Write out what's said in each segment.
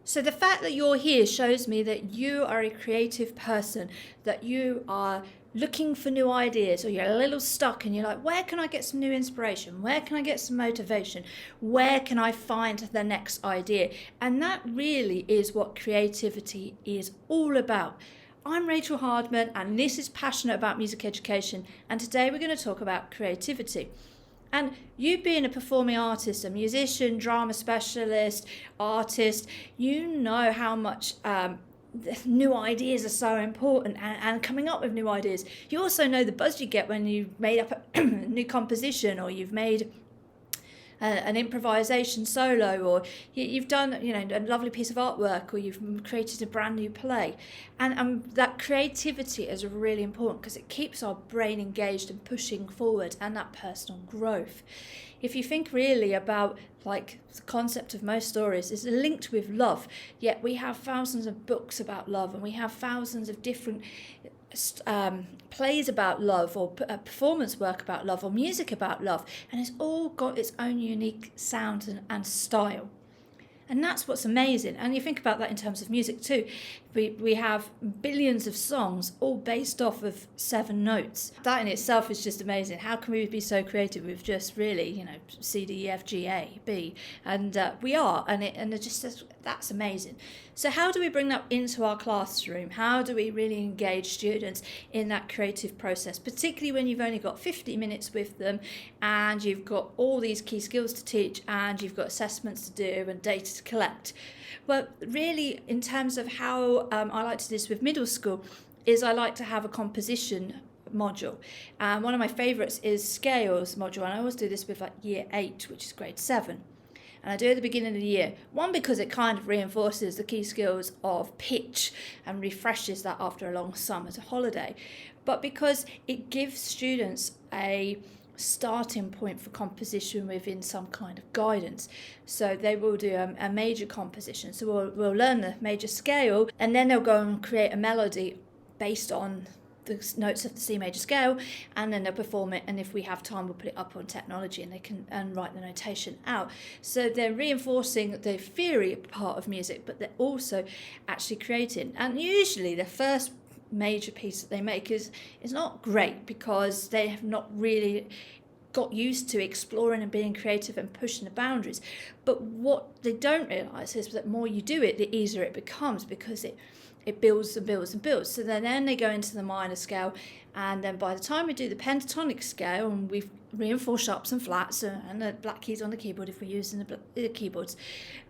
So the fact that you're here shows me that you are a creative person, that you are looking for new ideas, or you're a little stuck and you're like, where can I get some new inspiration? Where can I get some motivation? Where can I find the next idea? And that really is what creativity is all about. I'm Rachel Hardman, and this is Passionate About Music Education, and today we're going to talk about creativity. And you being a performing artist, a musician, drama specialist, artist, you know how much new ideas are so important, and coming up with new ideas. You also know the buzz you get when you've made up a new composition, or you've made an improvisation solo, or you've done a lovely piece of artwork, or you've created a brand new play. And that creativity is really important because it keeps our brain engaged and pushing forward, and that personal growth. If you think really about like the concept of most stories is linked with love, yet we have thousands of books about love, and we have thousands of different plays about love, or performance work about love, or music about love, and it's all got its own unique sound and style. And that's what's amazing. And you think about that in terms of music too. We have billions of songs all based off of 7 notes. That in itself is just amazing. How can we be so creative with just really, C, D, E, F, G, A, B? And we are, and it just that's amazing. So how do we bring that into our classroom? How do we really engage students in that creative process, particularly when you've only got 50 minutes with them, and you've got all these key skills to teach, and you've got assessments to do and data to collect? Well, really, in terms of how I like to do this with middle school, is I like to have a composition module. One of my favourites is scales module, and I always do this with like year 8, which is grade 7. And I do it at the beginning of the year. One, because it kind of reinforces the key skills of pitch and refreshes that after a long summer holiday, but because it gives students a starting point for composition within some kind of guidance. So they will do a major composition. So we'll learn the major scale, and then they'll go and create a melody based on the notes of the C major scale, and then they'll perform it, and if we have time we'll put it up on technology, and they can write the notation out. So they're reinforcing the theory part of music, but they're also actually creating. And usually the first major piece that they make is not great, because they have not really got used to exploring and being creative and pushing the boundaries. But what they don't realise is that the more you do it, the easier it becomes, because it builds and builds and builds. So then they go into the minor scale, and then by the time we do the pentatonic scale, and we've reinforced sharps and flats and the black keys on the keyboard if we're using the keyboards,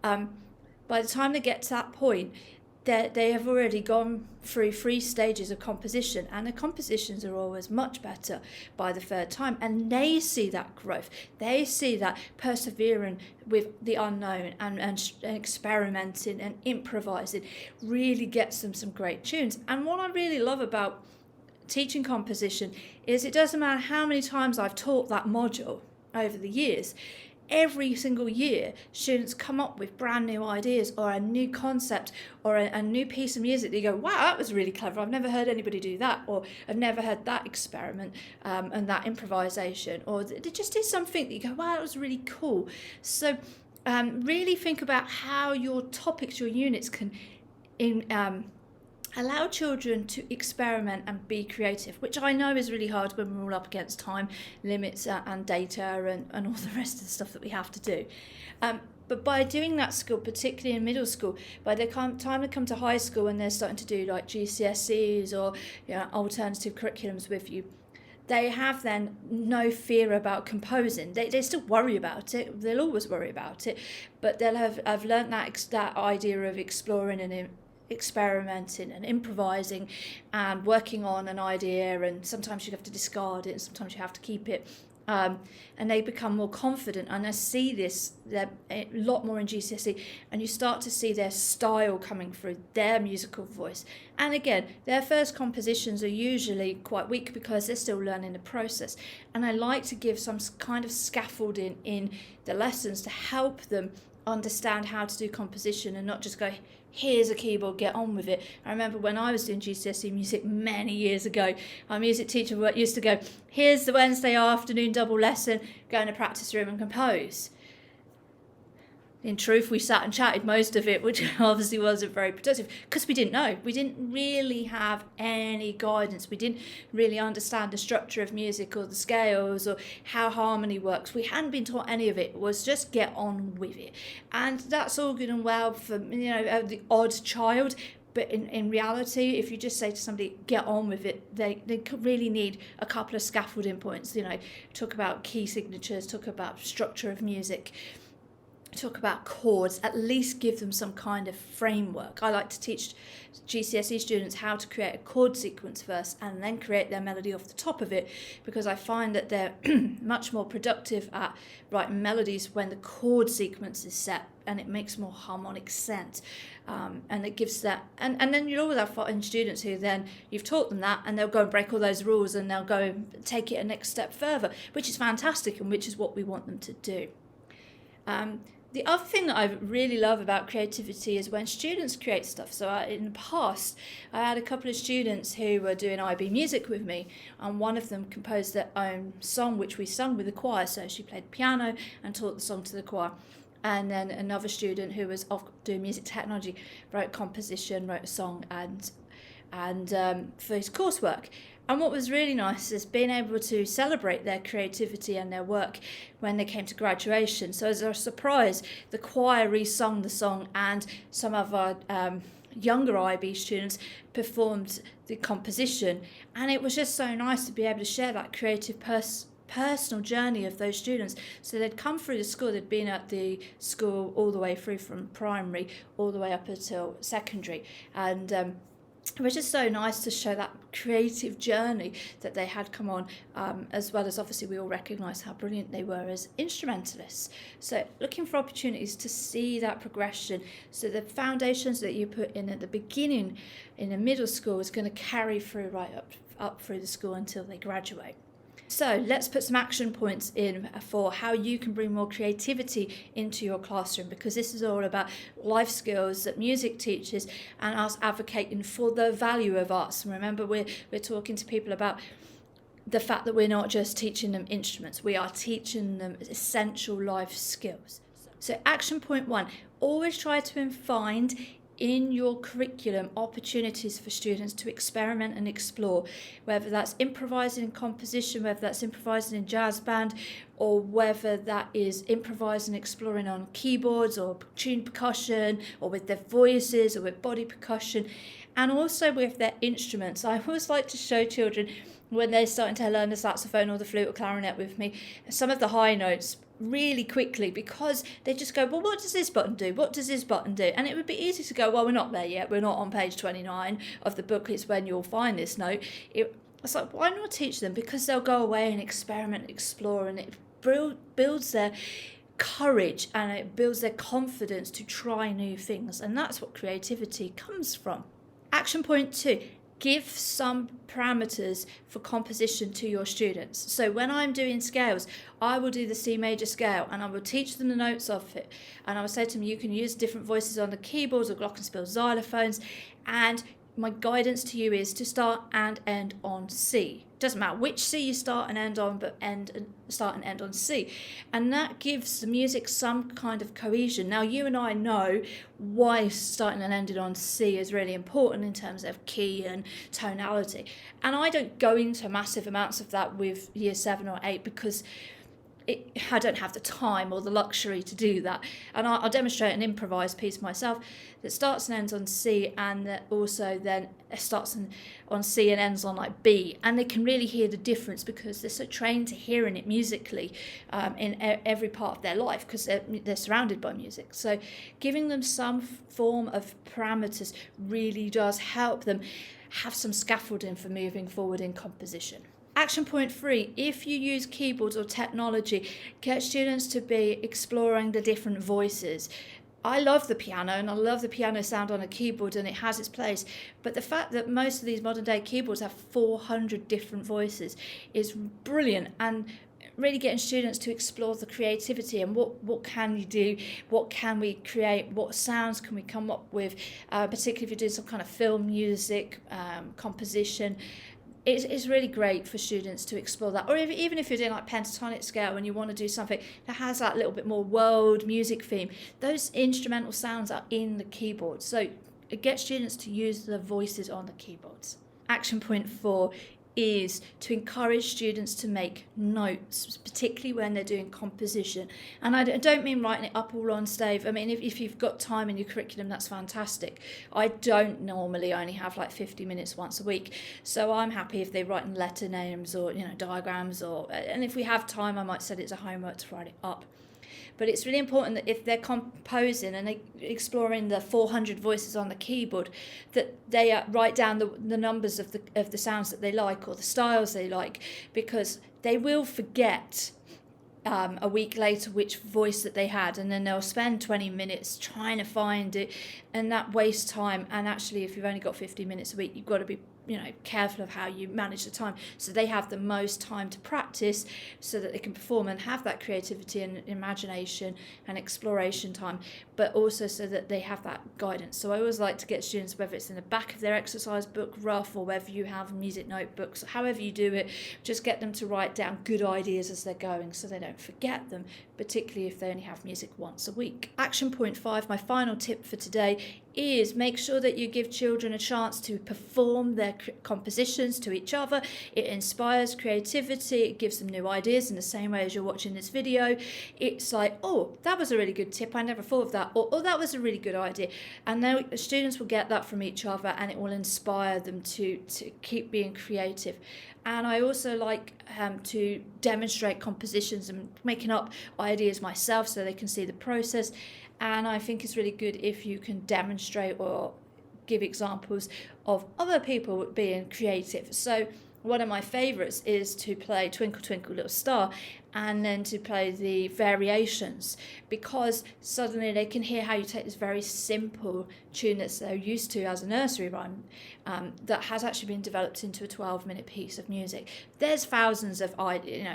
by the time they get to that point, they have already gone through 3 stages of composition, and the compositions are always much better by the 3rd time, and they see that growth. They see that persevering with the unknown and experimenting and improvising really gets them some great tunes. And what I really love about teaching composition is it doesn't matter how many times I've taught that module over the years. Every single year, students come up with brand new ideas, or a new concept, or a new piece of music that you go, wow, that was really clever. I've never heard anybody do that, or I've never heard that experiment and that improvisation, or they just did something that you go, wow, that was really cool. So really think about how your topics, your units can allow children to experiment and be creative, which I know is really hard when we're all up against time limits and data and all the rest of the stuff that we have to do. But by doing that skill, particularly in middle school, by the time they come to high school and they're starting to do like GCSEs or alternative curriculums with you, they have then no fear about composing. They still worry about it. They'll always worry about it, but they'll have learnt that idea of exploring and experimenting and improvising and working on an idea, and sometimes you have to discard it and sometimes you have to keep it, and they become more confident. And I see this a lot more in GCSE, and you start to see their style coming through, their musical voice. And again, their first compositions are usually quite weak because they're still learning the process, and I like to give some kind of scaffolding in the lessons to help them understand how to do composition, and not just go, here's a keyboard, get on with it. I remember when I was doing GCSE music many years ago, our music teacher used to go, here's the Wednesday afternoon double lesson, go in a practice room and compose. In truth, we sat and chatted most of it, which obviously wasn't very productive because we didn't know. We didn't really have any guidance. We didn't really understand the structure of music or the scales or how harmony works. We hadn't been taught any of it. It was just get on with it. And that's all good and well for, the odd child. But in reality, if you just say to somebody, get on with it, they could really need a couple of scaffolding points. Talk about key signatures, talk about structure of music, talk about chords, at least give them some kind of framework. I like to teach GCSE students how to create a chord sequence first and then create their melody off the top of it, because I find that they're much more productive at writing melodies when the chord sequence is set and it makes more harmonic sense. And it gives that, and then you'll always have fun students who then you've taught them that and they'll go and break all those rules and they'll go and take it a next step further, which is fantastic and which is what we want them to do. The other thing that I really love about creativity is when students create stuff. So in the past, I had a couple of students who were doing IB music with me, and one of them composed their own song, which we sung with the choir. So she played piano and taught the song to the choir. And then another student who was off doing music technology wrote composition, wrote a song, and for his coursework. And what was really nice is being able to celebrate their creativity and their work when they came to graduation. So as a surprise, the choir re-sung the song and some of our younger IB students performed the composition. And it was just so nice to be able to share that creative personal journey of those students. So they'd come through the school, they'd been at the school all the way through from primary all the way up until secondary. And it was just so nice to show that creative journey that they had come on, as well as obviously we all recognise how brilliant they were as instrumentalists. So looking for opportunities to see that progression, so the foundations that you put in at the beginning in the middle school is going to carry through right up through the school until they graduate. So let's put some action points in for how you can bring more creativity into your classroom, because this is all about life skills that music teaches and us advocating for the value of arts. And remember, we're talking to people about the fact that we're not just teaching them instruments, we are teaching them essential life skills. So action point 1, always try to find in your curriculum opportunities for students to experiment and explore, whether that's improvising in composition, whether that's improvising in jazz band, or whether that is improvising, exploring on keyboards or tuned percussion, or with their voices, or with body percussion, and also with their instruments. I always like to show children when they're starting to learn the saxophone or the flute or clarinet with me, some of the high notes really quickly, because they just go, well, what does this button do? What does this button do? And it would be easy to go, well, we're not there yet. We're not on page 29 of the book. It's when you'll find this note. It's like, why not teach them? Because they'll go away and experiment, explore, and it builds their courage and it builds their confidence to try new things. And that's what creativity comes from. Action point 2. Give some parameters for composition to your students. So when I'm doing scales, I will do the C major scale and I will teach them the notes of it. And I will say to them, you can use different voices on the keyboards or glockenspiel xylophones. And my guidance to you is to start and end on C. Doesn't matter which C you start and end on, but start and end on C. And that gives the music some kind of cohesion. Now, you and I know why starting and ending on C is really important in terms of key and tonality. And I don't go into massive amounts of that with year 7 or 8 because I don't have the time or the luxury to do that. And I'll demonstrate an improvised piece myself that starts and ends on C, and that also then starts on C and ends on like B. And they can really hear the difference because they're so trained to hearing it musically in every part of their life, because they're surrounded by music. So giving them some form of parameters really does help them have some scaffolding for moving forward in composition. Action point 3, if you use keyboards or technology, get students to be exploring the different voices. I love the piano and I love the piano sound on a keyboard and it has its place, but the fact that most of these modern day keyboards have 400 different voices is brilliant, and really getting students to explore the creativity and what can you do, what can we create, what sounds can we come up with, particularly if you're doing some kind of film music, composition. it's really great for students to explore that. Or even if you're doing like pentatonic scale and you want to do something that has that little bit more world music theme, those instrumental sounds are in the keyboard. So it gets students to use the voices on the keyboards. Action point 4 is to encourage students to make notes, particularly when they're doing composition. And I don't mean writing it up all on stage. I mean, if you've got time in your curriculum, that's fantastic. I don't normally only have like 50 minutes once a week, so I'm happy if they're writing letter names or diagrams, and if we have time, I might set it as a homework to write it up. But it's really important that if they're composing and exploring the 400 voices on the keyboard, that they write down the numbers of the sounds that they like or the styles they like, because they will forget a week later which voice that they had, and then they'll spend 20 minutes trying to find it, and that wastes time. And actually, if you've only got 50 minutes a week, you've got to be careful of how you manage the time, so they have the most time to practice, so that they can perform and have that creativity and imagination and exploration time, but also so that they have that guidance. So I always like to get students, whether it's in the back of their exercise book rough or whether you have music notebooks, however you do it, just get them to write down good ideas as they're going so they don't forget them, particularly if they only have music once a week. Action point 5, my final tip for today, is make sure that you give children a chance to perform their compositions to each other. It inspires creativity, it gives them new ideas in the same way as you're watching this video. It's like, oh, that was a really good tip, I never thought of that, or oh, that was a really good idea. And then the students will get that from each other, and it will inspire them to keep being creative. And I also like to demonstrate compositions and making up ideas myself so they can see the process. And I think it's really good if you can demonstrate or give examples of other people being creative. So one of my favourites is to play Twinkle Twinkle Little Star, and then to play the variations, because suddenly they can hear how you take this very simple tune that they're used to as a nursery rhyme, that has actually been developed into a 12-minute piece of music. There's thousands of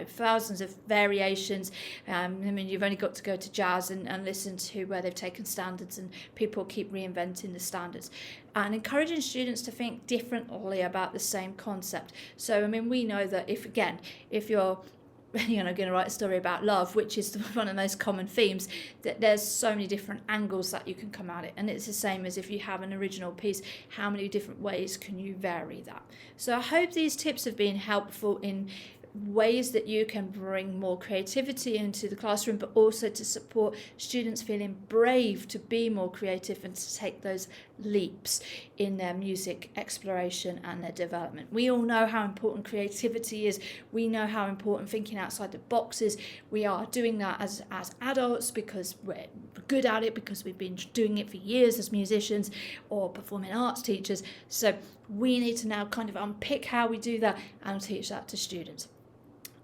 thousands of variations. I mean, you've only got to go to jazz and listen to where they've taken standards, and people keep reinventing the standards, and encouraging students to think differently about the same concept. So I mean, we know that if you're going to write a story about love, which is one of the most common themes, that there's so many different angles that you can come at it. And it's the same as if you have an original piece, how many different ways can you vary that? So I hope these tips have been helpful in ways that you can bring more creativity into the classroom, but also to support students feeling brave to be more creative and to take those leaps in their music exploration and their development. We all know how important creativity is. We know how important thinking outside the box is. We are doing that as adults because we're good at it, because we've been doing it for years as musicians or performing arts teachers. So we need to now kind of unpick how we do that and teach that to students.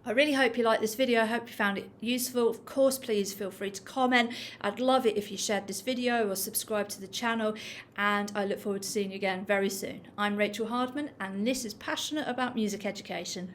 I really hope you liked this video. I hope you found it useful. Of course, please feel free to comment. I'd love it if you shared this video or subscribe to the channel, and I look forward to seeing you again very soon. I'm Rachel Hardman, and this is Passionate About Music Education.